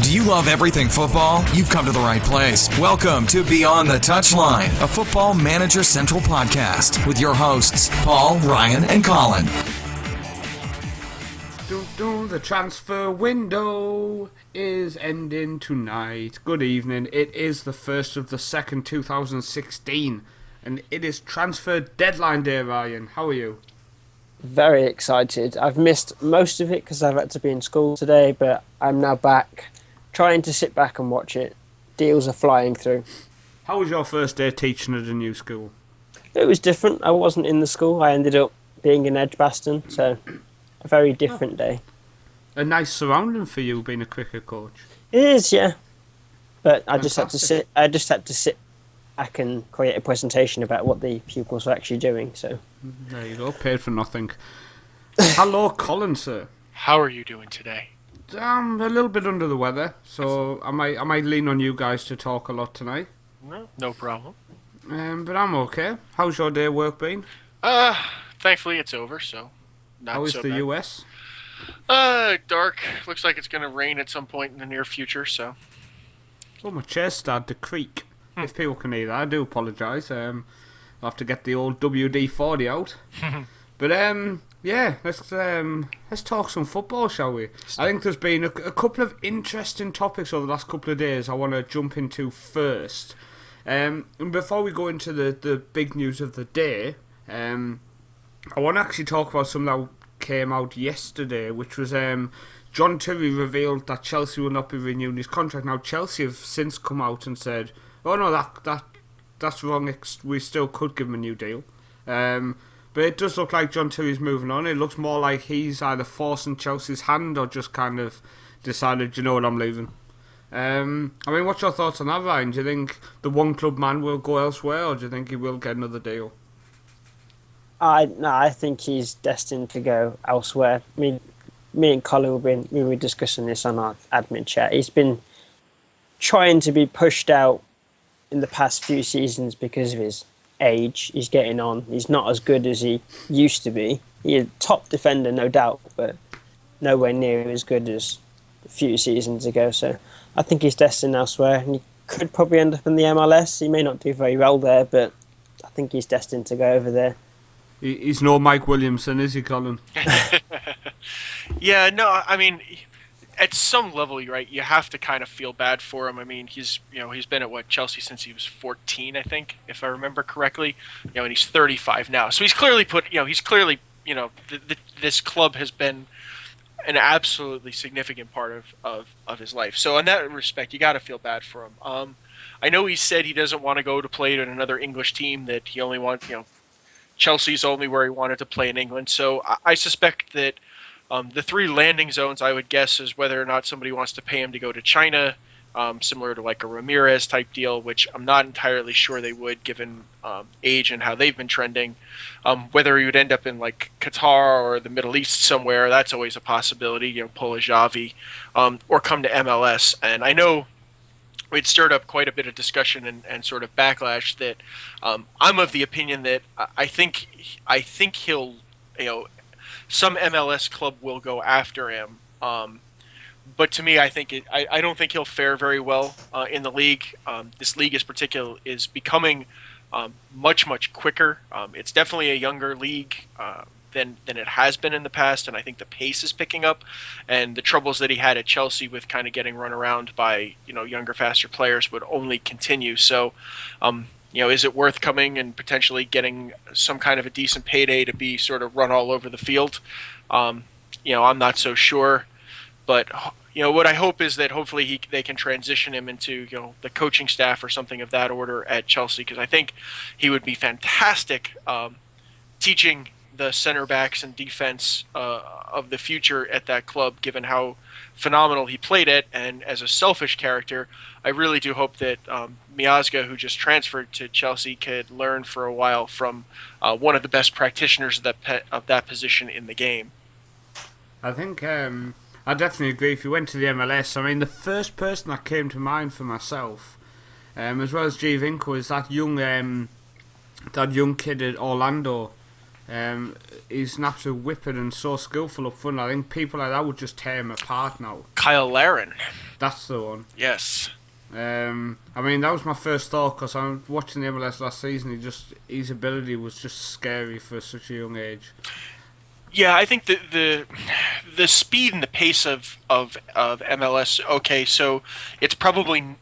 Do you love everything football? You've come to the right place. Welcome to Beyond the Touchline, a Football Manager Central podcast with your hosts, Paul, Ryan, and Colin. The transfer window is ending tonight. Good evening. It is the 1st of the 2nd, 2016, and it is transfer deadline day, Ryan. How are you? Very excited. I've missed most of it because I've had to be in school today, but I'm now back, trying to sit back and watch it. Deals are flying through. How was your first day teaching at a new school? It was different. I wasn't in the school. I ended up being in Edgbaston, so a very different day. A nice surrounding for you being a cricket coach. It is, yeah. But I Fantastic. just had to sit back and create a presentation about what the pupils were actually doing. So There you go, paid for nothing. Hello, Colin, sir. How are you doing today? I'm a little bit under the weather, so I might lean on you guys to talk a lot tonight. No problem. But I'm okay. How's your day work been? Thankfully it's over, so not How is so the bad. US? Dark. Looks like it's going to rain at some point in the near future, so. Oh, my chair's started to creak. If people can hear that, I do apologise. I'll have to get the old WD-40 out. But yeah, let's talk some football, shall we? I think there's been a couple of interesting topics over the last couple of days I want to jump into first. And before we go into the big news of the day, I want to actually talk about something that came out yesterday, which was John Terry revealed that Chelsea will not be renewing his contract. Now, Chelsea have since come out and said, oh no, that's wrong, we still could give him a new deal. But it does look like John Terry's moving on. It looks more like he's either forcing Chelsea's hand or just kind of decided, you know what, I'm leaving. I mean, what's your thoughts on that, Ryan? Do you think the one club man will go elsewhere, or do you think he will get another deal? I think he's destined to go elsewhere. Me and Colin we were discussing this on our admin chat. He's been trying to be pushed out in the past few seasons because of his age. He's getting on. He's not as good as he used to be. He's a top defender, no doubt, but nowhere near as good as a few seasons ago. So I think he's destined elsewhere. And he could probably end up in the MLS. He may not do very well there, but I think he's destined to go over there. He's no Mike Williamson, is he, Colin? Yeah, no, I mean, at some level, right, you have to kind of feel bad for him. I mean, he's been at Chelsea since he was 14, I think, if I remember correctly. And he's 35 now. So he's clearly this club has been an absolutely significant part of his life. So in that respect, you got to feel bad for him. I know he said he doesn't want to go to play at another English team, that he only wants, Chelsea's only where he wanted to play in England. So I suspect that the three landing zones, I would guess, is whether or not somebody wants to pay him to go to China, similar to like a Ramirez type deal, which I'm not entirely sure they would, given age and how they've been trending. Whether he would end up in like Qatar or the Middle East somewhere, that's always a possibility, pull a Xavi, or come to MLS. And I know it stirred up quite a bit of discussion and sort of backlash that I'm of the opinion that I think he'll, some MLS club will go after him. But to me, I don't think he'll fare very well in the league. This league is becoming much quicker. It's definitely a younger league than it has been in the past, and I think the pace is picking up. And the troubles that he had at Chelsea with kind of getting run around by younger, faster players would only continue. So, is it worth coming and potentially getting some kind of a decent payday to be sort of run all over the field? I'm not so sure, but what I hope is that hopefully they can transition him into the coaching staff or something of that order at Chelsea, because I think he would be fantastic teaching the center backs and defense of the future at that club, given how phenomenal he played it. And as a selfish character, I really do hope that Miazga, who just transferred to Chelsea, could learn for a while from one of the best practitioners of that position in the game. I think I definitely agree. If you went to the MLS, I mean, the first person that came to mind for myself, as well as Giovinco, is that young kid at Orlando. He's an absolute whippet and so skillful up front. I think people like that would just tear him apart now. Kyle Larin. That's the one. Yes. I mean, that was my first thought because I'm watching the MLS last season. His ability was just scary for such a young age. Yeah, I think the speed and the pace of MLS. Okay, so it's probably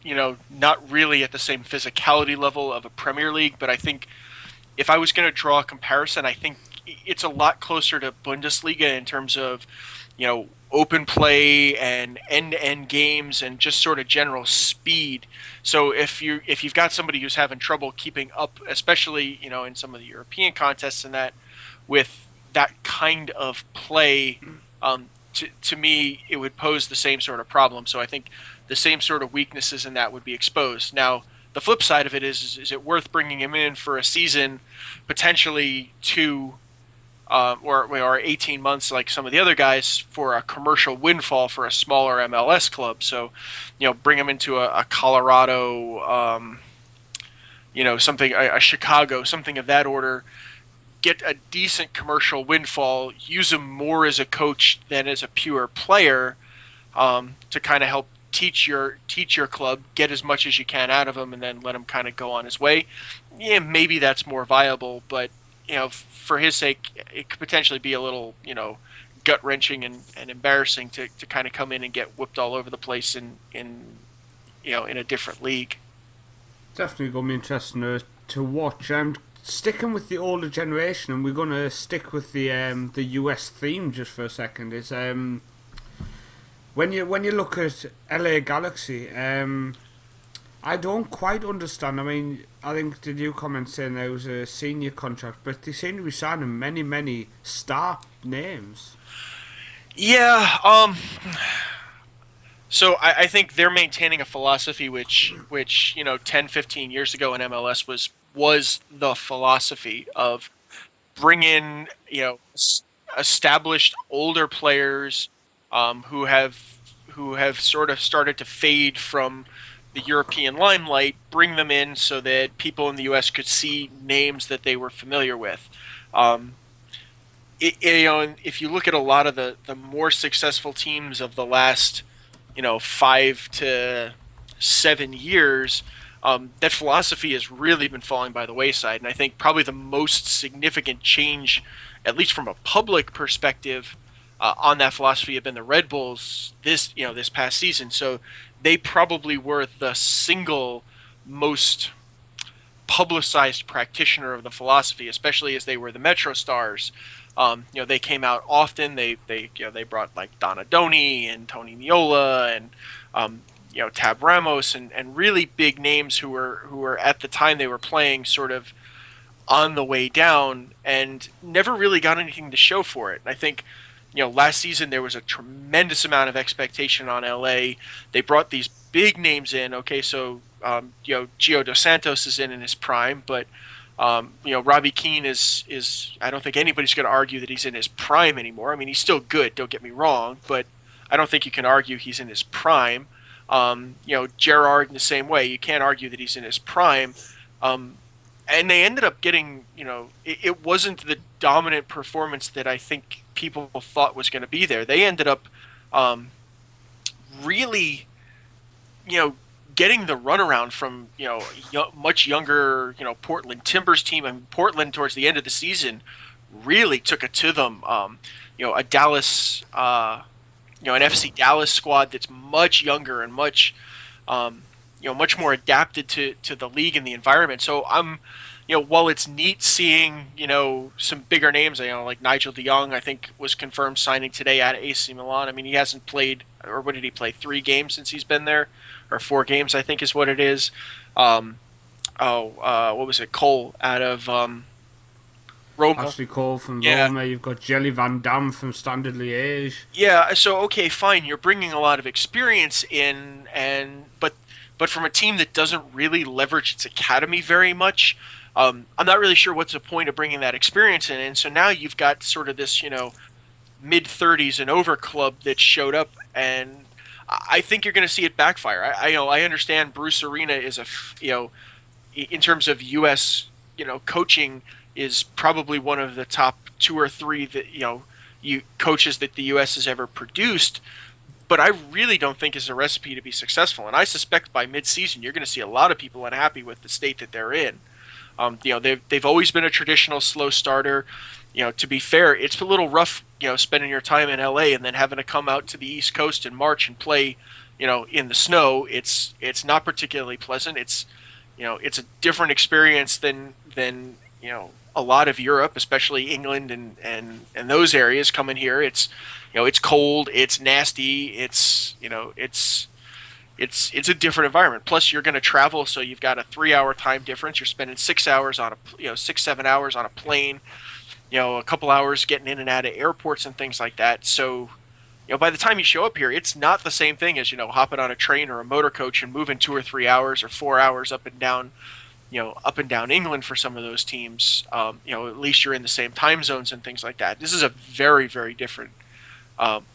not really at the same physicality level of a Premier League, but I think if I was going to draw a comparison, I think it's a lot closer to Bundesliga in terms of open play and end-to-end games and just sort of general speed. So if you've got somebody who's having trouble keeping up, especially in some of the European contests and that, with that kind of play, to me it would pose the same sort of problem. So I think the same sort of weaknesses in that would be exposed. Now the flip side of it is it worth bringing him in for a season, potentially 2 or 18 months like some of the other guys, for a commercial windfall for a smaller MLS club? So, bring him into a Colorado, something, a Chicago, something of that order, get a decent commercial windfall, use him more as a coach than as a pure player, to kind of help teach your club, get as much as you can out of him, and then let him kind of go on his way. Yeah, maybe that's more viable, but for his sake, it could potentially be a little, gut-wrenching and embarrassing to kind of come in and get whipped all over the place in a different league. Definitely going to be interesting to watch. Sticking with the older generation, and we're going to stick with the US theme just for a second. Is when you look at LA Galaxy, I don't quite understand. I mean, I think did you comment saying there was a senior contract, but they seem to be signing many star names. Yeah. So I think they're maintaining a philosophy which 10, 15 years ago in MLS was the philosophy of bring in established older players who have sort of started to fade from the European limelight, bring them in so that people in the U.S. could see names that they were familiar with. If you look at a lot of the more successful teams of the last 5 to 7 years, that philosophy has really been falling by the wayside. And I think probably the most significant change, at least from a public perspective, on that philosophy have been the Red Bulls this past season. So they probably were the single most publicized practitioner of the philosophy, especially as they were the Metro Stars. They came out often. They brought like Donadoni and Tony Miola and Tab Ramos and really big names who were at the time they were playing sort of on the way down and never really got anything to show for it. And I think last season there was a tremendous amount of expectation on LA. They brought these big names in. Okay, so Gio Dos Santos is in his prime, but Robbie Keane is I don't think anybody's going to argue that he's in his prime anymore. I mean, he's still good, don't get me wrong, but I don't think you can argue he's in his prime. Gerrard in the same way, you can't argue that he's in his prime. And they ended up getting, it wasn't the dominant performance that I think people thought was going to be there. They ended up really, getting the runaround from, much younger, Portland Timbers team. And Portland towards the end of the season really took it to them. A Dallas, an FC Dallas squad that's much younger and much more adapted to the league and the environment. So while it's neat seeing, some bigger names, like Nigel de Jong, I think was confirmed signing today at AC Milan. I mean, he hasn't played, or what did he play? 3 games since he's been there, or 4 games, I think is what it is. What was it? Cole out of Roma. Ashley Cole from Roma. You've got Jelly Van Dam from Standard Liège. Yeah. So okay, fine. You're bringing a lot of experience in, but from a team that doesn't really leverage its academy very much. I'm not really sure what's the point of bringing that experience in. And so now you've got sort of this, mid-30s and over club that showed up, and I think you're going to see it backfire. I understand Bruce Arena is in terms of U.S. Coaching, is probably one of the top 2 or 3 that coaches that the U.S. has ever produced. But I really don't think is a recipe to be successful. And I suspect by mid-season you're going to see a lot of people unhappy with the state that they're in. They've always been a traditional slow starter. To be fair, it's a little rough, spending your time in LA and then having to come out to the East Coast in March and play, in the snow. It's not particularly pleasant. It's a different experience than a lot of Europe, especially England and those areas coming here. It's cold, it's nasty, it's a different environment. Plus you're going to travel, so you've got a 3-hour time difference. You're spending 6-7 hours on a plane, a couple hours getting in and out of airports and things like that. So, by the time you show up here, it's not the same thing as, hopping on a train or a motor coach and moving 2 or 3 hours or 4 hours up and down England for some of those teams. At least you're in the same time zones and things like that. This is a very, very different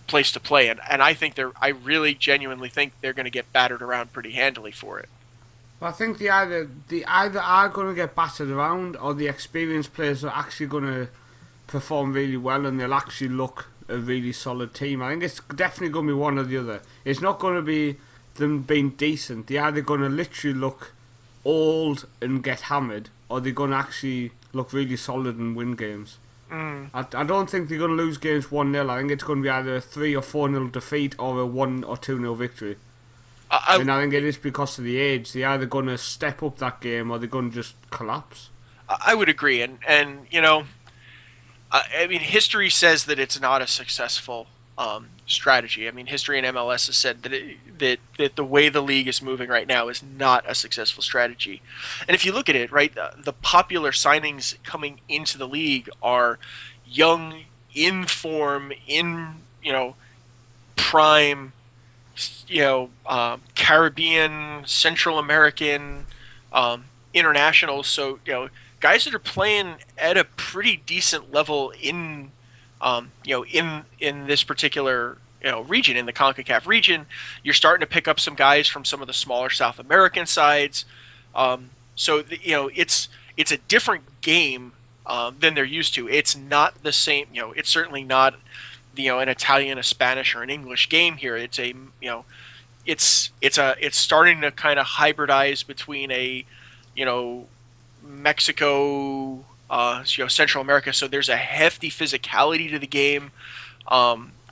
place to play, and I really genuinely think they're going to get battered around pretty handily for it. Well, I think they either are going to get battered around, or the experienced players are actually going to perform really well, and they'll actually look a really solid team. I think it's definitely going to be one or the other. It's not going to be them being decent. They're either going to literally look old and get hammered, or they're going to actually look really solid and win games. I don't think they're going to lose games 1-0. I think it's going to be either a 3 or 4-0 defeat or a 1 or 2-0 victory. And I think it is because of the age. They're either going to step up that game or they're going to just collapse. I would agree, and I mean, history says that it's not a successful strategy. I mean, history in MLS has said that the way the league is moving right now is not a successful strategy. And if you look at it, right, the popular signings coming into the league are young, in form, prime, Caribbean, Central American, internationals. So, guys that are playing at a pretty decent level in this particular region, in the CONCACAF region. You're starting to pick up some guys from some of the smaller South American sides. So it's a different game than they're used to. It's not the same. It's certainly not an Italian, a Spanish, or an English game here. It's it's starting to kind of hybridize between a Mexico, Central America. So there's a hefty physicality to the game,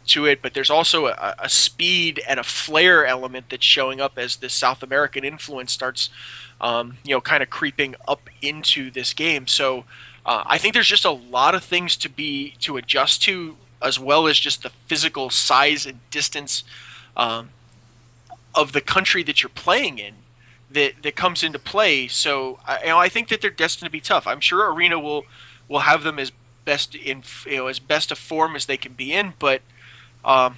to it, but there's also a speed and a flair element that's showing up as the South American influence starts, kind of creeping up into this game. So I think there's just a lot of things to adjust to, as well as just the physical size and distance of the country that you're playing in. That comes into play. So I think that they're destined to be tough. I'm sure Arena will have them as best of form as they can be in, but I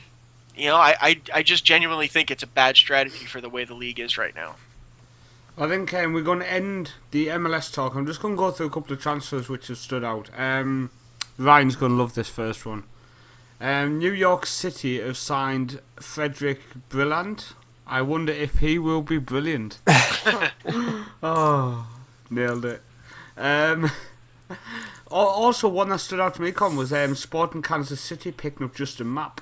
just genuinely think it's a bad strategy for the way the league is right now. I think we're going to end the MLS talk. I'm just going to go through a couple of transfers which have stood out. Ryan's going to love this first one. New York City have signed Frederick Brilland. I wonder if he will be brilliant. Oh, nailed it. Also, one that stood out to me, Con, was Sporting Kansas City picking up Justin Mapp.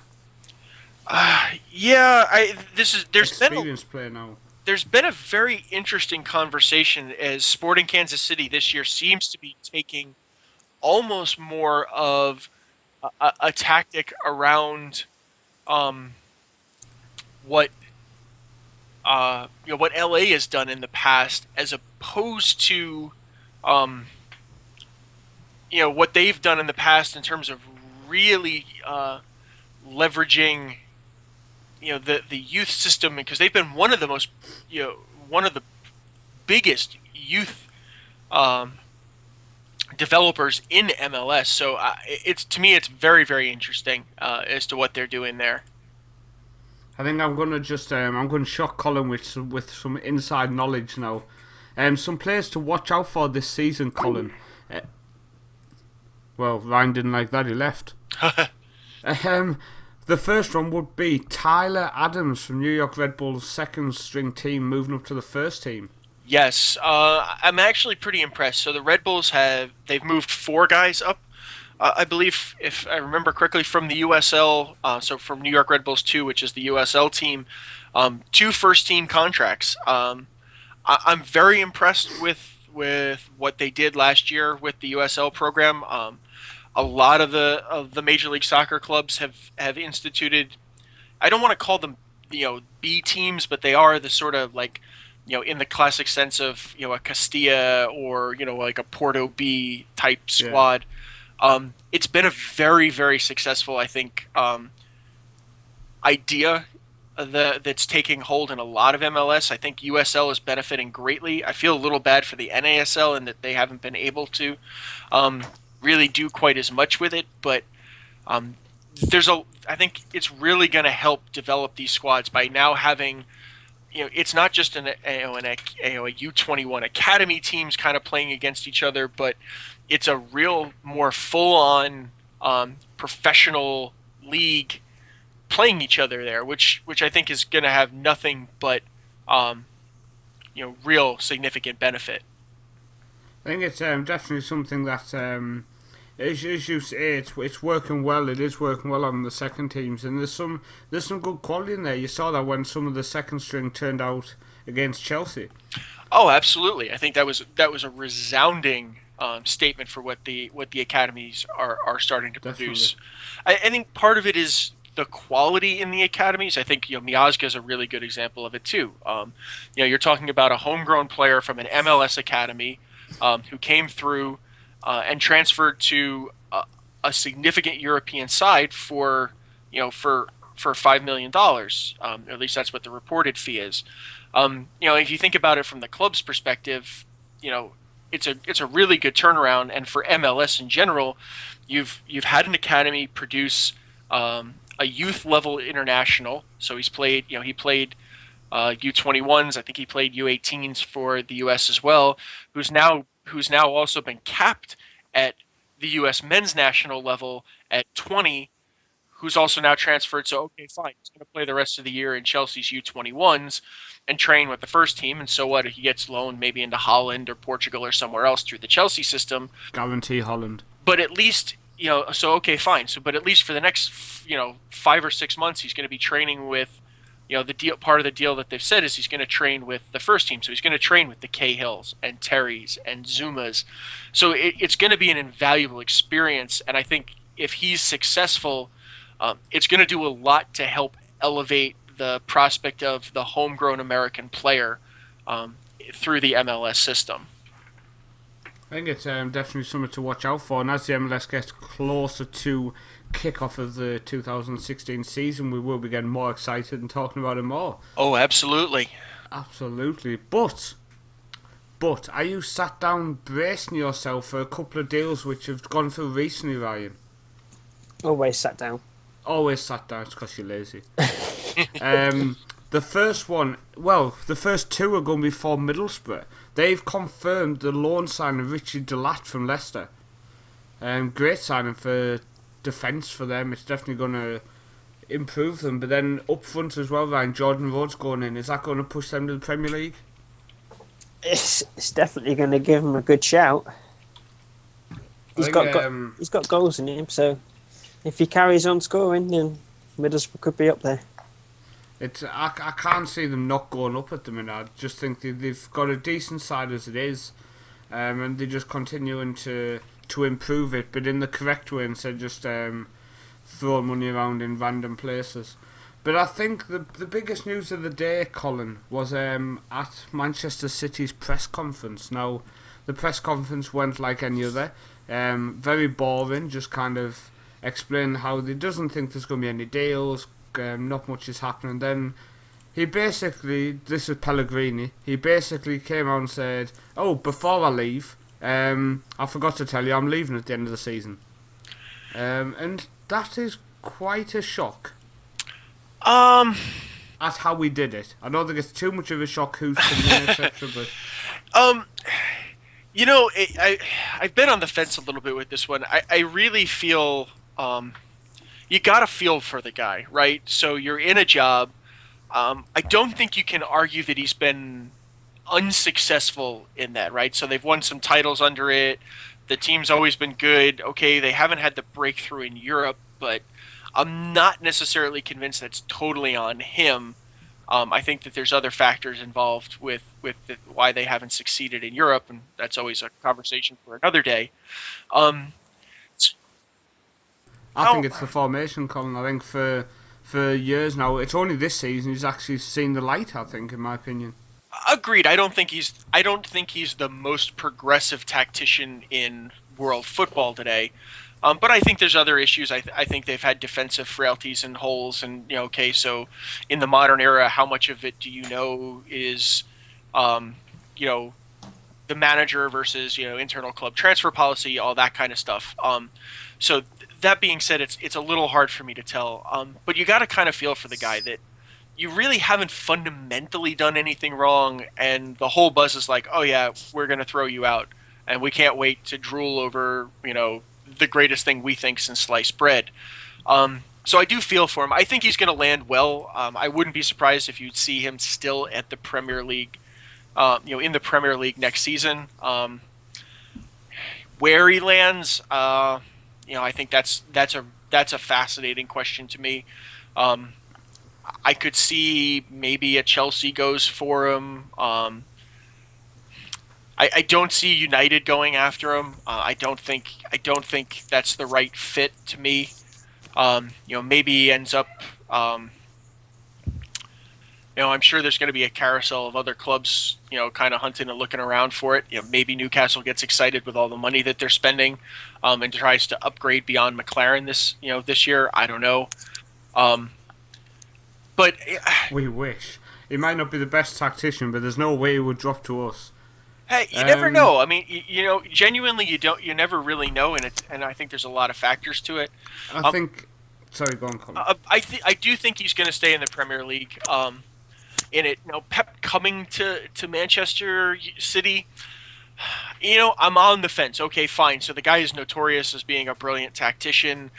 There's been a very interesting conversation as Sporting Kansas City this year seems to be taking almost more of a tactic around what LA has done in the past, as opposed to what they've done in the past in terms of really leveraging the youth system, because they've been one of the biggest youth developers in MLS. So to me it's very, very interesting as to what they're doing there. I think I'm going to shock Colin with some inside knowledge now. Some players to watch out for this season, Colin. Well, Ryan didn't like that, he left. The first one would be Tyler Adams from New York Red Bull's second string team moving up to the first team. Yes, I'm actually pretty impressed. So the Red Bulls they've moved 4 guys up, I believe, if I remember correctly, from the USL. So from New York Red Bulls 2, which is the USL team, 2 first team contracts. I'm very impressed with what they did last year with the USL program. A lot of the Major League Soccer clubs have instituted. I don't want to call them B teams, but they are the sort of like in the classic sense of a Castilla or like a Porto B type Yeah. squad. It's been a very very successful, I think, idea that's taking hold in a lot of MLS. I think USL is benefiting greatly. I feel a little bad for the NASL in that they haven't been able to really do quite as much with it, but um, I think it's really going to help develop these squads by now having, it's not just a U21 academy teams kind of playing against each other, but it's a real more full-on professional league playing each other there, which I think is going to have nothing but real significant benefit. I think it's definitely something that, as you say, it's working well. It is working well on the second teams, and there's some good quality in there. You saw that when some of the second string turned out against Chelsea. Oh, absolutely. I think that was a resounding statement for what the academies are starting to produce. I think part of it is the quality in the academies. I think Miazga is a really good example of it too. You're talking about a homegrown player from an MLS academy who came through and transferred to a significant European side for $5 million. At least that's what the reported fee is. If you think about it from the club's perspective, it's a really good turnaround. And for MLS in general, you've had an academy produce a youth level international. So he played U21s. I think he played U18s for the U.S. as well. Who's now also been capped at the U.S. men's national level at 20. Who's also now transferred. So okay, fine, he's going to play the rest of the year in Chelsea's U21s and train with the first team. And so what? He gets loaned maybe into Holland or Portugal or somewhere else through the Chelsea system. Guarantee Holland. But at least so okay, fine. So but at least for the next 5 or 6 months, he's going to be training with the deal. Part of the deal that they've said is he's going to train with the first team. So he's going to train with the Cahills and Terrys and Zumas. So it's going to be an invaluable experience. And I think if he's successful, it's going to do a lot to help elevate the prospect of the homegrown American player through the MLS system. I think it's definitely something to watch out for, and as the MLS gets closer to kickoff of the 2016 season, we will be getting more excited and talking about it more. Oh, absolutely. Absolutely. But are you sat down bracing yourself for a couple of deals which have gone through recently, Ryan? Always sat down. Always sat down, it's because you're lazy. The first two are going to be for Middlesbrough. They've confirmed the loan signing of Richie Delat from Leicester. Great signing for defence for them. It's definitely going to improve them. But then up front as well, Ryan, Jordan Rhodes going in. Is that going to push them to the Premier League? It's definitely going to give him a good shout. He's got goals in him, so if he carries on scoring, then Middlesbrough could be up there. I can't see them not going up at the minute. I just think they've got a decent side as it is, and they're just continuing to improve it, but in the correct way instead of just throwing money around in random places. But I think the biggest news of the day, Colin, was at Manchester City's press conference. Now, the press conference went like any other, very boring, just kind of explain how he doesn't think there's going to be any deals. Not much is happening. Then he basically, this is Pellegrini, he basically came out and said, oh, before I leave, I forgot to tell you I'm leaving at the end of the season. And that is quite a shock. At how we did it. I don't think it's too much of a shock who's coming in, etc. But I've been on the fence a little bit with this one. I really feel you gotta feel for the guy, right? So you're in a job. I don't think you can argue that he's been unsuccessful in that, right? So they've won some titles under it. The team's always been good. Okay, they haven't had the breakthrough in Europe, but I'm not necessarily convinced that's totally on him. I think that there's other factors involved with why they haven't succeeded in Europe, and that's always a conversation for another day. Um, I think it's the formation, Colin. I think for years now, it's only this season he's actually seen the light. I think, in my opinion. Agreed. I don't think he's the most progressive tactician in world football today. But I think there's other issues. I think they've had defensive frailties and holes, and okay, so in the modern era, how much of it do you know is, you know, the manager versus internal club transfer policy, all that kind of stuff. So that being said, it's a little hard for me to tell. But you got to kind of feel for the guy that you really haven't fundamentally done anything wrong, and the whole buzz is like, oh yeah, we're gonna throw you out, and we can't wait to drool over the greatest thing we think since sliced bread. So I do feel for him. I think he's going to land well. I wouldn't be surprised if you'd see him still at the Premier League, in the Premier League next season. Where he lands, I think that's a fascinating question to me. I could see maybe a Chelsea goes for him. I don't see United going after him. I don't think that's the right fit to me. Maybe he ends up. I'm sure there's going to be a carousel of other clubs, kind of hunting and looking around for it. Maybe Newcastle gets excited with all the money that they're spending, and tries to upgrade beyond McLaren this year. I don't know. But we wish. He might not be the best tactician, but there's no way he would drop to us. Hey, you never know. I mean, genuinely, you never really know, and I think there's a lot of factors to it. I think. Sorry, go on, Colin. I do think he's going to stay in the Premier League. Pep coming to Manchester City. I'm on the fence. Okay, fine. So the guy is notorious as being a brilliant tactician.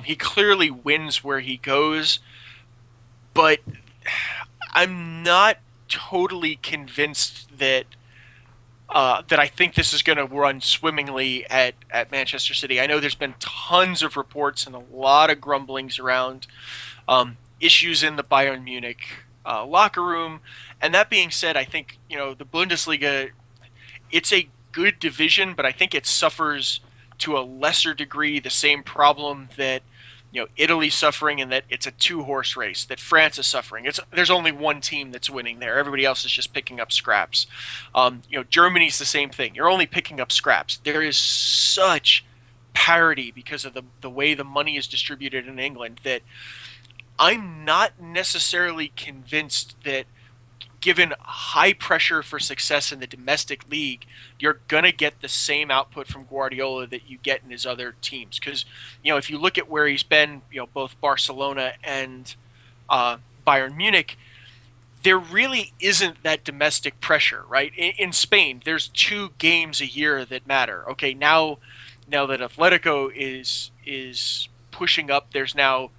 He clearly wins where he goes, but I'm not totally convinced that I think this is going to run swimmingly at Manchester City. I know there's been tons of reports and a lot of grumblings around issues in the Bayern Munich locker room. And that being said, I think the Bundesliga, it's a good division, but I think it suffers to a lesser degree the same problem that Italy's suffering, and that it's a two-horse race, that France is suffering. There's only one team that's winning there. Everybody else is just picking up scraps. Germany's the same thing. You're only picking up scraps. There is such parity because of the way the money is distributed in England that I'm not necessarily convinced that, given high pressure for success in the domestic league, you're going to get the same output from Guardiola that you get in his other teams. Because, if you look at where he's been, both Barcelona and Bayern Munich, there really isn't that domestic pressure, right? In Spain, there's 2 games a year that matter. Okay, now that Atletico is pushing up, there's now,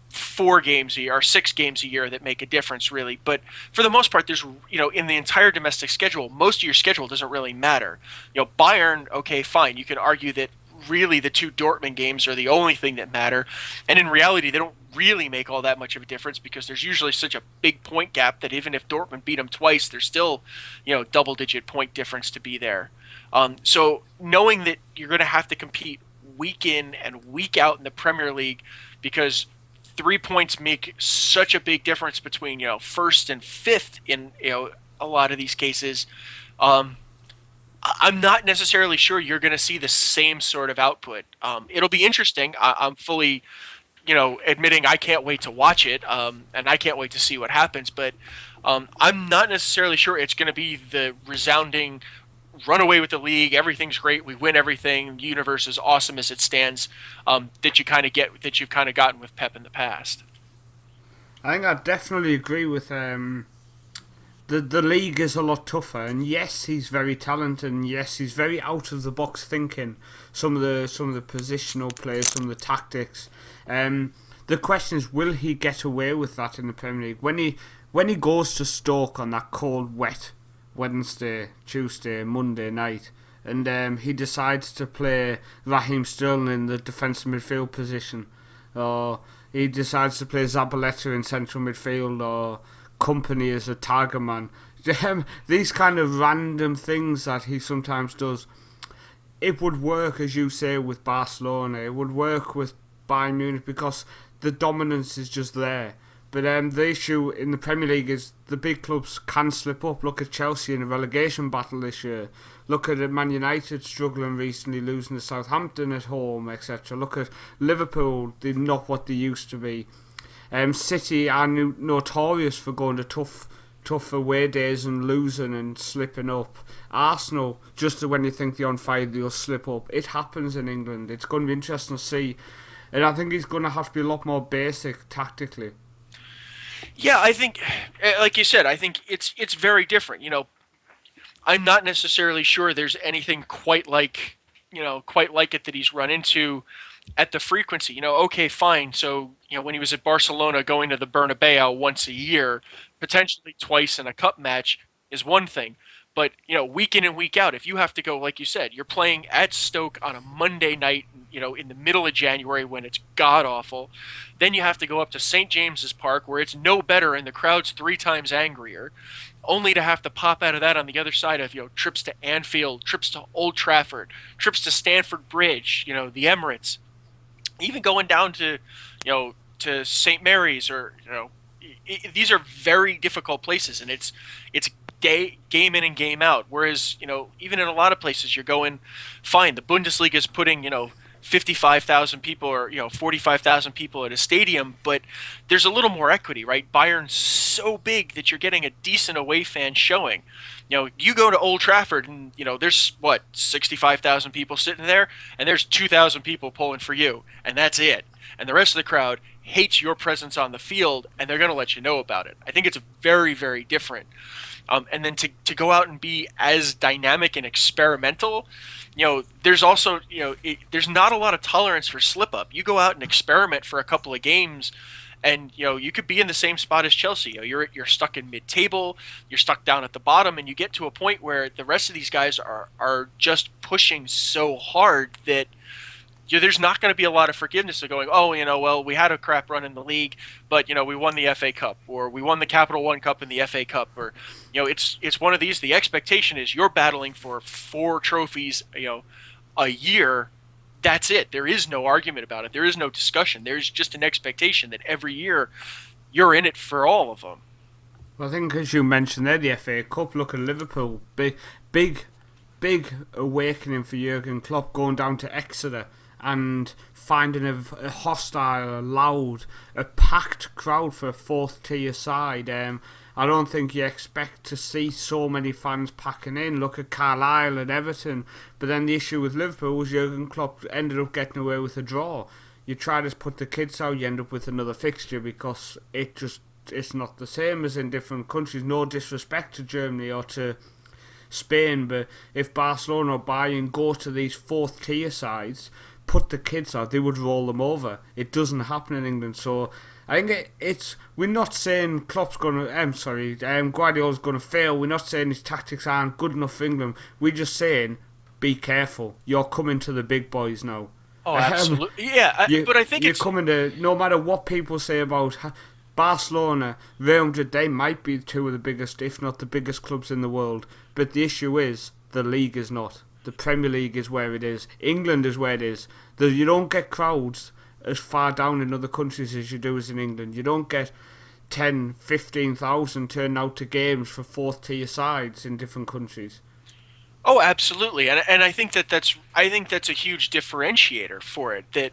4 games a year or 6 games a year that make a difference, really. But for the most part, there's in the entire domestic schedule, most of your schedule doesn't really matter. Bayern, okay, fine, you can argue that really the 2 Dortmund games are the only thing that matter, and in reality they don't really make all that much of a difference because there's usually such a big point gap that even if Dortmund beat them twice, there's still double-digit point difference to be there. So knowing that you're going to have to compete week in and week out in the Premier League because 3 points make such a big difference between first and fifth in a lot of these cases. I'm not necessarily sure you're going to see the same sort of output. It'll be interesting. I'm fully admitting I can't wait to watch it, and I can't wait to see what happens. But I'm not necessarily sure it's going to be the resounding run away with the league, everything's great, we win everything, the universe is awesome as it stands, that you've kind of gotten with Pep in the past. I think I definitely agree with the league is a lot tougher, and yes, he's very talented, and yes, he's very out of the box thinking. Some of the positional plays, some of the tactics. the question is, will he get away with that in the Premier League when he goes to Stoke on that cold, wet Wednesday, Tuesday, Monday night, and he decides to play Raheem Sterling in the defensive midfield position, or he decides to play Zabaleta in central midfield, or Company as a target man. These kind of random things that he sometimes does. It would work, as you say, with Barcelona. It would work with Bayern Munich because the dominance is just there. But the issue in the Premier League is the big clubs can slip up. Look at Chelsea in a relegation battle this year. Look at Man United struggling recently, losing to Southampton at home, etc. Look at Liverpool, they're not what they used to be. City are notorious for going to tough away days and losing and slipping up. Arsenal, just when you think they're on fire, they'll slip up. It happens in England. It's going to be interesting to see. And I think he's going to have to be a lot more basic tactically. Yeah, I think, like you said, I think it's very different. I'm not necessarily sure there's anything quite like it that he's run into at the frequency. Okay, fine. So, when he was at Barcelona, going to the Bernabeu once a year, potentially twice in a cup match is one thing. But, week in and week out, if you have to go, like you said, you're playing at Stoke on a Monday night, in the middle of January when it's god-awful. Then you have to go up to St. James's Park where it's no better and the crowd's 3 times angrier, only to have to pop out of that on the other side of, trips to Anfield, trips to Old Trafford, trips to Stamford Bridge, the Emirates, even going down to, to St. Mary's or, these are very difficult places, and it's game in and game out. Whereas, even in a lot of places you're going, fine, the Bundesliga is putting, 55,000 people or 45,000 people at a stadium, but there's a little more equity, right? Bayern's so big that you're getting a decent away fan showing. You go to Old Trafford and there's 65,000 people sitting there, and there's 2,000 people pulling for you, and that's it. And the rest of the crowd hates your presence on the field, and they're going to let you know about it. I think it's very, very different. And then to go out and be as dynamic and experimental, there's also, there's not a lot of tolerance for slip up. You go out and experiment for a couple of games, and you could be in the same spot as Chelsea. You're stuck in mid-table, you're stuck down at the bottom, and you get to a point where the rest of these guys are just pushing so hard that there's not going to be a lot of forgiveness of going, well, we had a crap run in the league, but we won the FA Cup, or we won the Capital One Cup in the FA Cup, or it's one of these. The expectation is you're battling for 4 trophies, a year. That's it. There is no argument about it. There is no discussion. There's just an expectation that every year you're in it for all of them. Well, I think as you mentioned there, the FA Cup. Look at Liverpool, big awakening for Jurgen Klopp, going down to Exeter and finding a hostile, a loud, a packed crowd for a 4th tier side. I don't think you expect to see so many fans packing in. Look at Carlisle and Everton. But then the issue with Liverpool was Jurgen Klopp ended up getting away with a draw. You try to put the kids out, you end up with another fixture because it's not the same as in different countries. No disrespect to Germany or to Spain, but if Barcelona or Bayern go to these 4th tier sides, put the kids out, they would roll them over. It doesn't happen in England. So I think we're not saying Guardiola's going to fail. We're not saying his tactics aren't good enough for England. We're just saying, be careful. You're coming to the big boys now. Oh, absolutely. Yeah, but I think you're coming to, no matter what people say about Barcelona, Real Madrid, they might be 2 of the biggest, if not the biggest clubs in the world. But the issue is, the league is not. The Premier League is where it is. England is where it is. You don't get crowds as far down in other countries as you do as in England. You don't get 10, 15,000 turning out to games for 4th tier sides in different countries. Oh, absolutely, and I think that's a huge differentiator for it. That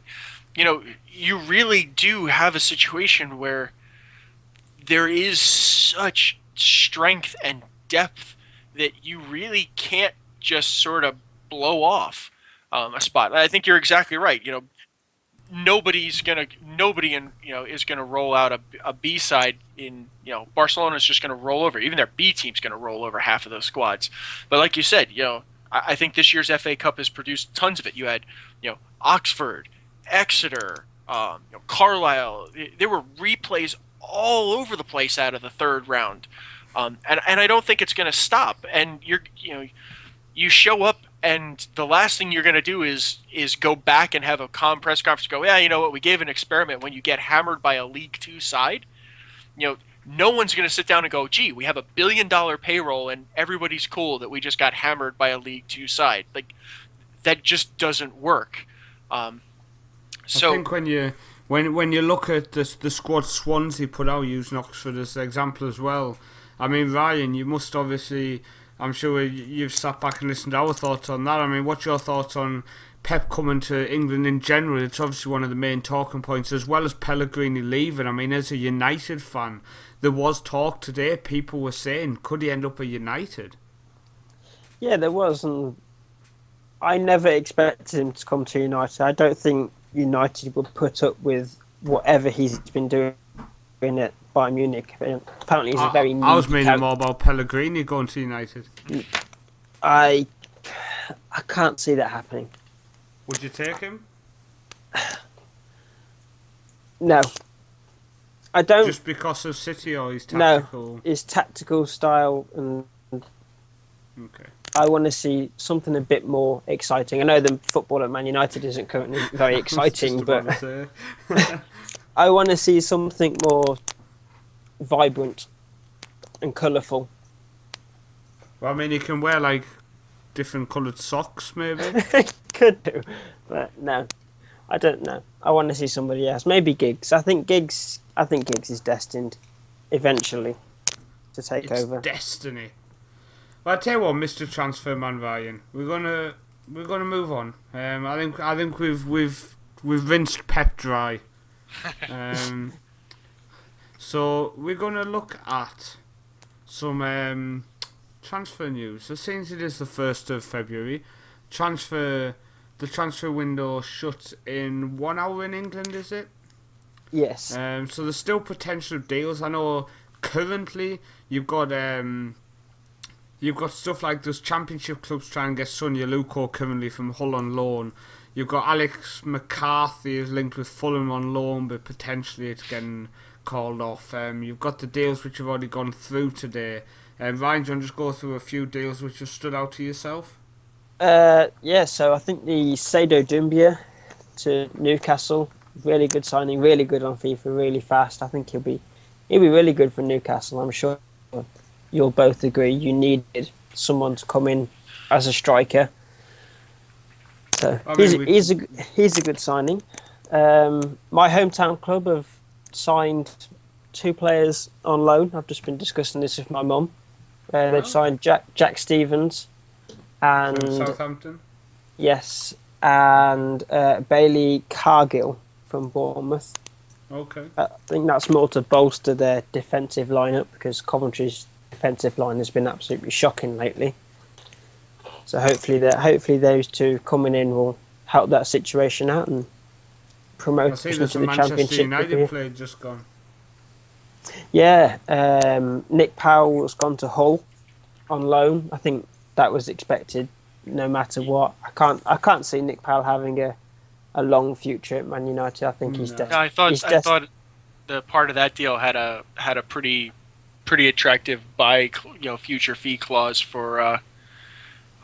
you really do have a situation where there is such strength and depth that you really can't just sort of blow off a spot. I think you're exactly right. Nobody is gonna roll out a B side in Barcelona's just gonna roll over. Even their B team's gonna roll over half of those squads. But like you said, I think this year's FA Cup has produced tons of it. You had Oxford, Exeter, Carlisle. There were replays all over the place out of the third round, and I don't think it's going to stop. And you show up, and the last thing you're going to do is go back and have a press conference. Go, yeah, you know what? We gave an experiment. When you get hammered by a League Two side, no one's going to sit down and go, gee, we have $1 billion payroll and everybody's cool that we just got hammered by a League Two side. Like, that just doesn't work. I think when you look at the squad Swansea put out, using Oxford as an example as well. I mean, Ryan, you must obviously, I'm sure you've sat back and listened to our thoughts on that. I mean, what's your thoughts on Pep coming to England in general? It's obviously one of the main talking points, as well as Pellegrini leaving. I mean, as a United fan, there was talk today. People were saying, could he end up at United? Yeah, there was, and I never expected him to come to United. I don't think United would put up with whatever he's been doing at Bayern Munich. Apparently, he's a very. I was meaning more about Pellegrini going to United. I can't see that happening. Would you take him? No. I don't. Just because of City or his tactical? No, his tactical style, and okay. I want to see something a bit more exciting. I know the football at Man United isn't currently very exciting, but I want to see something more vibrant and colourful. Well, I mean, you can wear like different coloured socks, maybe. Could do, but no, I don't know. I want to see somebody else. Maybe Giggs. I think Giggs is destined eventually to take over. Destiny. Well, I tell you what, Mr. Transfer Man Ryan, we're gonna move on. I think we've rinsed Pep dry. So we're gonna look at some transfer news. So since it is the 1st of February, the transfer window shuts in 1 hour in England, is it? Yes. So there's still potential deals. I know currently you've got stuff like those Championship clubs trying to get Sonia Luko currently from Hull on loan. You've got Alex McCarthy is linked with Fulham on loan, but potentially it's getting called off. You've got the deals which have already gone through today. Ryan, do you want to just go through a few deals which have stood out to yourself? Yeah, so I think the Saido Doumbia to Newcastle, really good signing, really good on FIFA, really fast. I think he'll be really good for Newcastle. I'm sure you'll both agree you needed someone to come in as a striker. So he's a good signing. My hometown club have signed 2 players on loan. I've just been discussing this with my mum. They've signed Jack Stevens and from Southampton. Yes, and Bailey Cargill from Bournemouth. Okay. I think that's more to bolster their defensive lineup because Coventry's defensive line has been absolutely shocking lately. So hopefully those 2 coming in will help that situation out and promote us into the Manchester Championship. United player just gone. Yeah, Nick Powell has gone to Hull on loan. I think that was expected, no matter what. I can't see Nick Powell having a long future at Man United. I think he's destined. I thought the part of that deal had a pretty attractive future fee clause for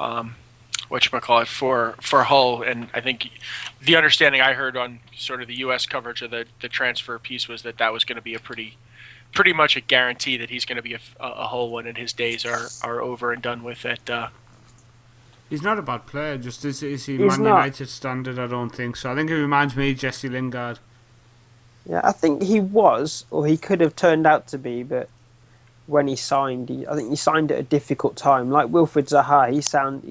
for Hull, and I think the understanding I heard on sort of the U.S. coverage of the transfer piece was that was going to be a pretty much a guarantee that he's going to be a Hull one, and his days are over and done with at. He's not a bad player, just is he Man United standard? I don't think so. I think he reminds me of Jesse Lingard. Yeah, I think he was, or he could have turned out to be, but when he signed, I think he signed at a difficult time. Like Wilfried Zaha, he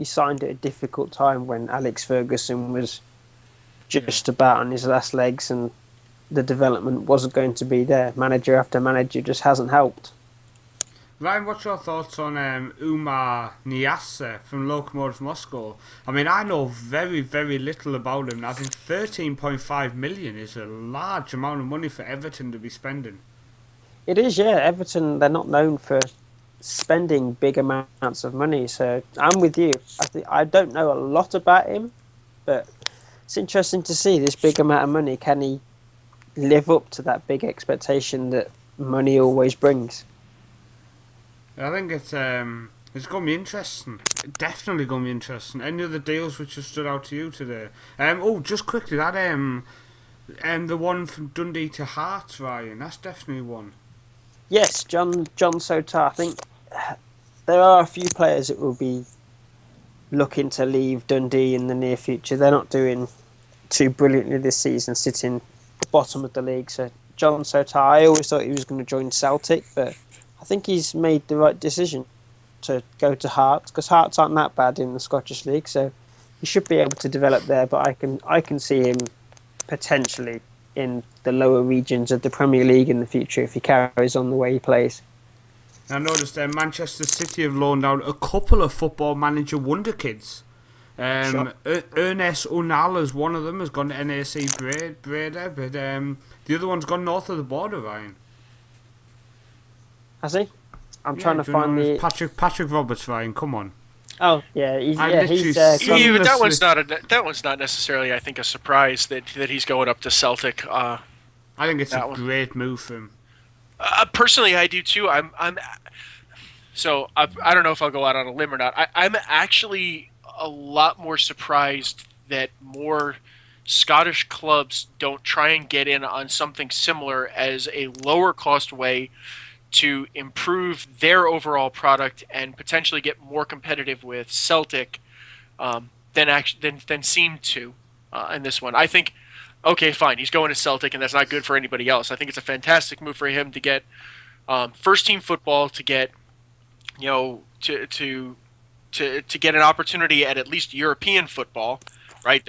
signed at a difficult time when Alex Ferguson was just about on his last legs and the development wasn't going to be there. Manager after manager just hasn't helped. Ryan, what's your thoughts on Umar Niasse from Lokomotiv Moscow? I mean, I know very, very little about him. I think 13.5 million is a large amount of money for Everton to be spending. It is, yeah. Everton, they're not known for spending big amounts of money, so I'm with you. I don't know a lot about him, but it's interesting to see this big amount of money. Can he live up to that big expectation that money always brings. I think it's going to be interesting. Definitely going to be interesting. Any other deals which have stood out to you today? Just quickly, that the one from Dundee to Hearts, Ryan. That's definitely one. Yes, John Sotar. I think there are a few players that will be looking to leave Dundee in the near future. They're not doing too brilliantly this season, sitting at the bottom of the league. So John Sotar, I always thought he was going to join Celtic, but I think he's made the right decision to go to Hearts, because Hearts aren't that bad in the Scottish League, so he should be able to develop there. But I can see him potentially in the lower regions of the Premier League in the future if he carries on the way he plays. I noticed Manchester City have loaned out a couple of Football Manager wonder kids. Sure. Ernest Unal, one of them, has gone to NAC Breda, but the other one's gone north of the border, Ryan. Has he? I'm trying to find the... Patrick Roberts, Ryan, come on. Oh, yeah, he's... But that one's not necessarily, I think, a surprise that he's going up to Celtic. I think it's a great move for him. Personally, I do too. So I don't know if I'll go out on a limb or not. I'm actually a lot more surprised that more Scottish clubs don't try and get in on something similar as a lower cost way to improve their overall product and potentially get more competitive with Celtic than seem to in this one. I think, okay, fine, he's going to Celtic, and that's not good for anybody else. I think it's a fantastic move for him to get first team football, to get to get an opportunity at least European football. Right,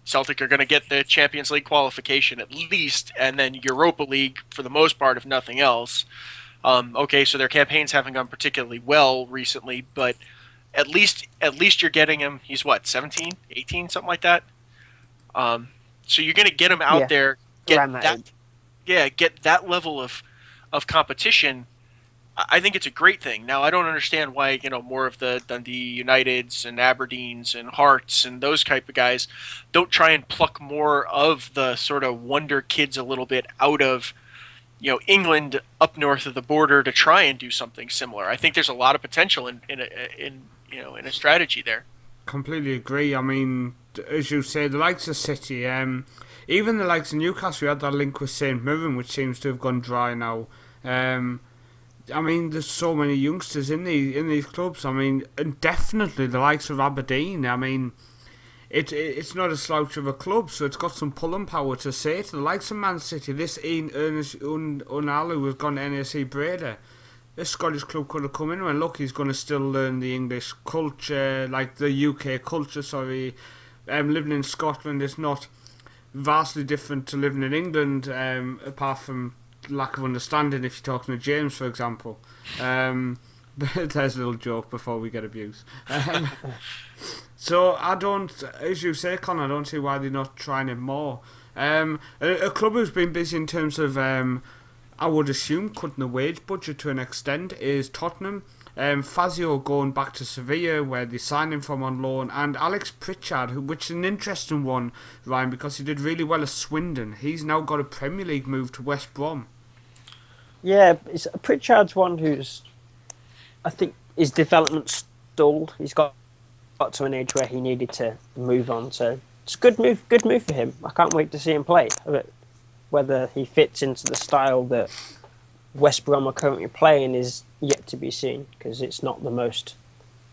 Celtic are going to get the Champions League qualification at least, and then Europa League for the most part, if nothing else. Okay, so their campaigns haven't gone particularly well recently, but at least you're getting him. He's what, 17, 18, something like that. So you're going to get him out there, get that level of competition. I think it's a great thing. Now, I don't understand why more of the Dundee Uniteds and Aberdeens and Hearts and those type of guys don't try and pluck more of the sort of wonder kids a little bit out of England up north of the border to try and do something similar. I think there's a lot of potential in a strategy there. Completely agree. I mean, as you say, the likes of City, even the likes of Newcastle, we had that link with St Mirren, which seems to have gone dry now. I mean, there's so many youngsters in these clubs. I mean, and definitely the likes of Aberdeen. I mean, it's not a slouch of a club, so it's got some pulling power to say to the likes of Man City. This Ernest Unal, who has gone to NAC Breda, this Scottish club could have come in and look, he's going to still learn the English culture, like the UK culture. Living in Scotland is not vastly different to living in England, apart from lack of understanding if you're talking to James, for example. But there's a little joke before we get abused. So I don't, as you say, Con, I don't see why they're not trying it more. A club who's been busy in terms of, I would assume, cutting the wage budget to an extent is Tottenham. Fazio going back to Sevilla, where they signed him from on loan, and Alex Pritchard, which is an interesting one, Ryan, because he did really well at Swindon. He's now got a Premier League move to West Brom. Yeah, Pritchard's one who's, I think, his development stalled. He's got to an age where he needed to move on, so it's a good move for him. I can't wait to see him play. Whether he fits into the style that West Brom are currently playing is yet to be seen, because it's not the most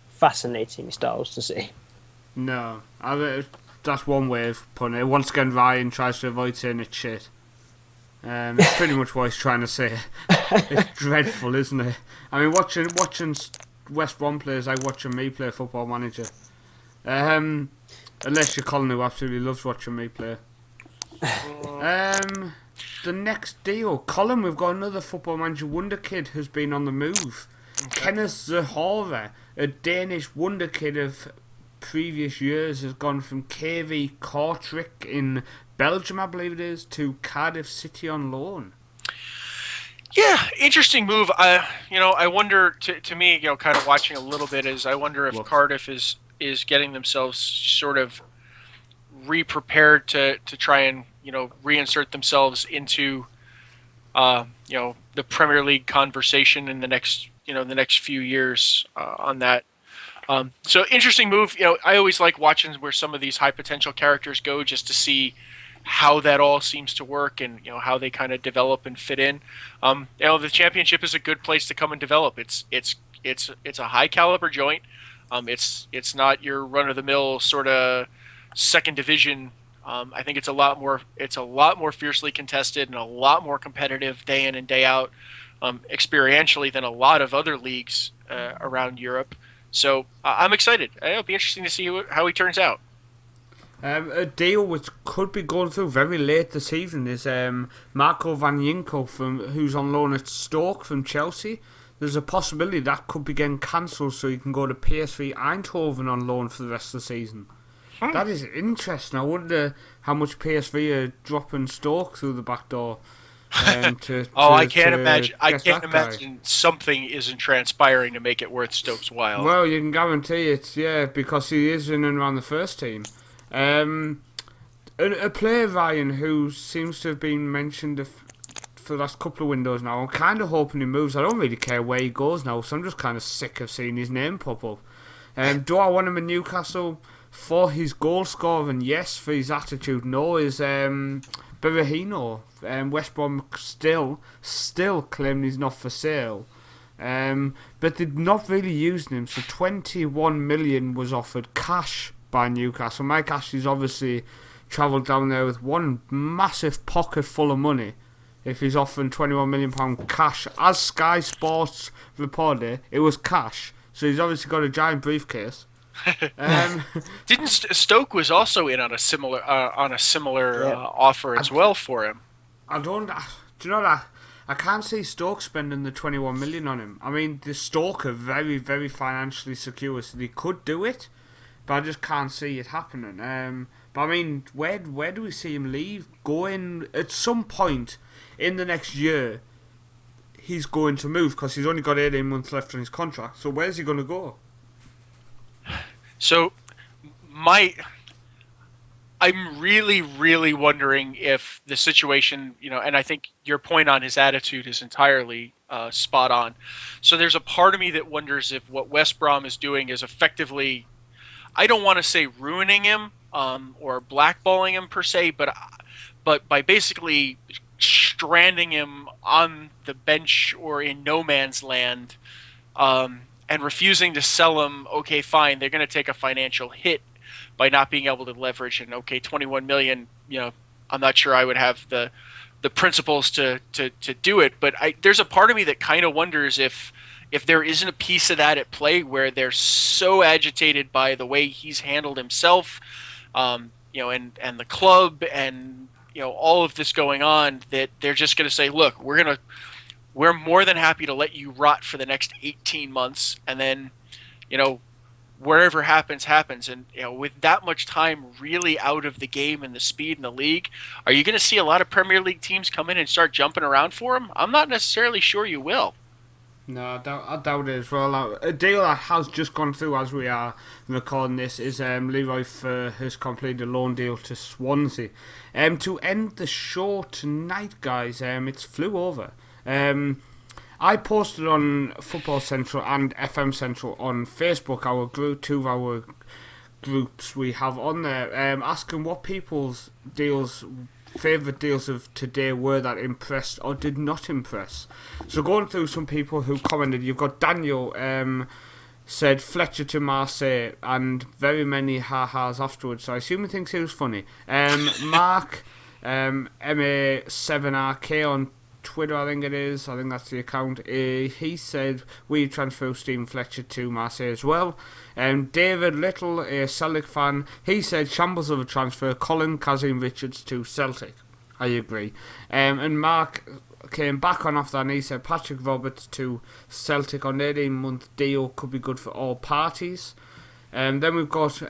fascinating styles to see. No, that's one way of putting it. Once again, Ryan tries to avoid saying it's shit. It's pretty much what he's trying to say. It's dreadful, isn't it? I mean, watching West Brom play is like watching me play Football Manager. Unless you're Colin, who absolutely loves watching me play. The next deal, Colin, we've got another Football Manager wonder kid who's been on the move. Okay. Kenneth Zahora, a Danish wonder kid of previous years, has gone from KV Kortrijk in Belgium, I believe it is, to Cardiff City on loan. Yeah, interesting move. I wonder, to me, kind of watching a little bit, is I wonder if Cardiff is getting themselves sort of re-prepared to try and reinsert themselves into the Premier League conversation in the next few years on that. So interesting move. I always like watching where some of these high potential characters go, just to see how that all seems to work and how they kind of develop and fit in. The championship is a good place to come and develop. It's a high caliber joint. It's not your run of the mill sort of second division. I think it's a lot more fiercely contested and a lot more competitive day in and day out, experientially, than a lot of other leagues around Europe. So I'm excited. It'll be interesting to see how he turns out. A deal which could be going through very late this season is Marco Vanjenko, who's on loan at Stoke from Chelsea. There's a possibility that could be getting cancelled so he can go to PSV Eindhoven on loan for the rest of the season. That is interesting. I wonder how much PSV are dropping Stoke through the back door. I can't imagine something isn't transpiring to make it worth Stoke's while. Well, you can guarantee it, yeah, because he is in and around the first team. A player, Ryan, who seems to have been mentioned for the last couple of windows now. I'm kind of hoping he moves. I don't really care where he goes now, so I'm just kind of sick of seeing his name pop up. Do I want him in Newcastle for his goal scoring? Yes. For his attitude? No. Is Berahino, West Brom still claiming he's not for sale. But they're not really using him, so 21 million was offered cash by Newcastle. Mike Ashley's obviously travelled down there with one massive pocket full of money if he's offering £21 million cash. As Sky Sports reported, it was cash, so he's obviously got a giant briefcase. Didn't Stoke was also in on a similar offer as well for him? Do you know that? I can't see Stoke spending the 21 million on him. I mean, the Stoke are very, very financially secure, so they could do it, but I just can't see it happening. But I mean, where do we see him leave? Going at some point in the next year, he's going to move because he's only got 18 months left on his contract. So where's he going to go? So, I'm really, really wondering if the situation, and I think your point on his attitude is entirely spot on. So there's a part of me that wonders if what West Brom is doing is effectively, I don't want to say ruining him or blackballing him per se, but by basically stranding him on the bench or in no man's land, and refusing to sell him. Okay, fine, they're going to take a financial hit by not being able to leverage. And 21 million. I'm not sure I would have the principles to do it. But there's a part of me that kind of wonders if there isn't a piece of that at play where they're so agitated by the way he's handled himself, and the club and all of this going on, that they're just going to say, look, we're more than happy to let you rot for the next 18 months, and then, wherever happens. And with that much time really out of the game and the speed in the league, are you going to see a lot of Premier League teams come in and start jumping around for him? I'm not necessarily sure you will. No, I doubt it as well. A deal that has just gone through as we are recording this is Leroy Fer has completed a loan deal to Swansea. To end the show tonight, guys, it's flew over. I posted on Football Central and FM Central on Facebook, our group, two of our groups we have on there, asking what people's favourite deals of today were that impressed or did not impress. So going through some people who commented, you've got Daniel said Fletcher to Marseille, and very many ha-has afterwards, so I assume he thinks it was funny. Mark, MA7RK on Twitter, I think that's the account. He said we transfer Stephen Fletcher to Marseille as well. David Little, a Celtic fan, he said shambles of a transfer, Colin Kazim Richards to Celtic. I agree. And Mark came back on after that and he said Patrick Roberts to Celtic on an 18-month deal, could be good for all parties. Then we've got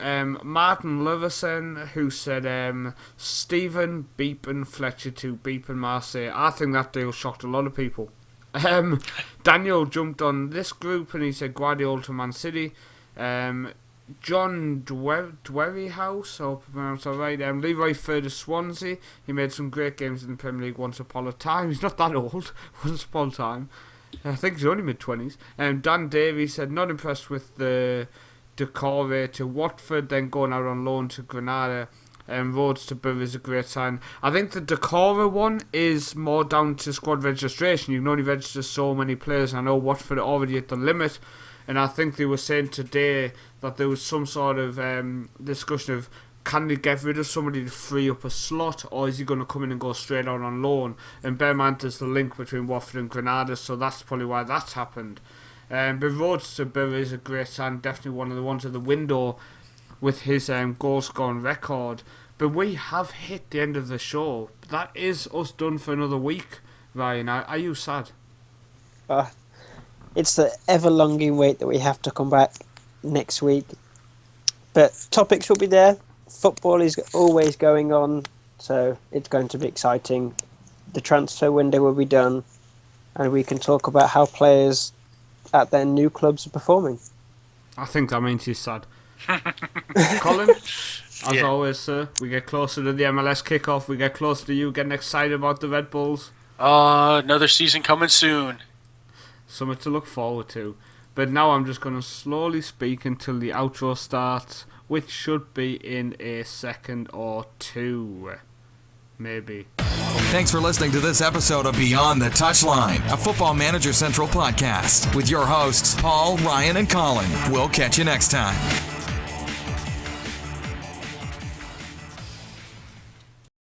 Martin Leverson, who said Stephen Beepen Fletcher to Beepen Marseille. I think that deal shocked a lot of people. Daniel jumped on this group and he said Guardiola to Man City. John Dwerryhouse, I hope I pronounced that right. Leroy Furd of Swansea. He made some great games in the Premier League once upon a time. He's not that old. Once upon a time. I think he's only mid-20s. Dan Davies said, not impressed with the Decore to Watford, then going out on loan to Granada. Rhodes to Borough is a great sign. I think the Decore one is more down to squad registration. You can only register so many players. I know Watford are already at the limit. And I think they were saying today that there was some sort of discussion of, can they get rid of somebody to free up a slot, or is he going to come in and go straight out on loan? And bear in mind there's the link between Watford and Granada, so that's probably why that's happened. But Rhodes to Borough is a great sign, definitely one of the ones at the window with his goal scoring record. But we have hit the end of the show. That is us done for another week, Ryan. Are you sad? It's the ever-longing wait that we have to come back next week. But topics will be there. Football is always going on, so it's going to be exciting. The transfer window will be done, and we can talk about how players at their new clubs are performing. I think that means he's sad. Colin, as always, sir, we get closer to the MLS kickoff. We get closer to you getting excited about the Red Bulls. Another season coming soon. Something to look forward to. But now I'm just going to slowly speak until the outro starts, which should be in a second or two. Maybe. Thanks for listening to this episode of Beyond the Touchline, a Football Manager Central podcast with your hosts, Paul, Ryan, and Colin. We'll catch you next time.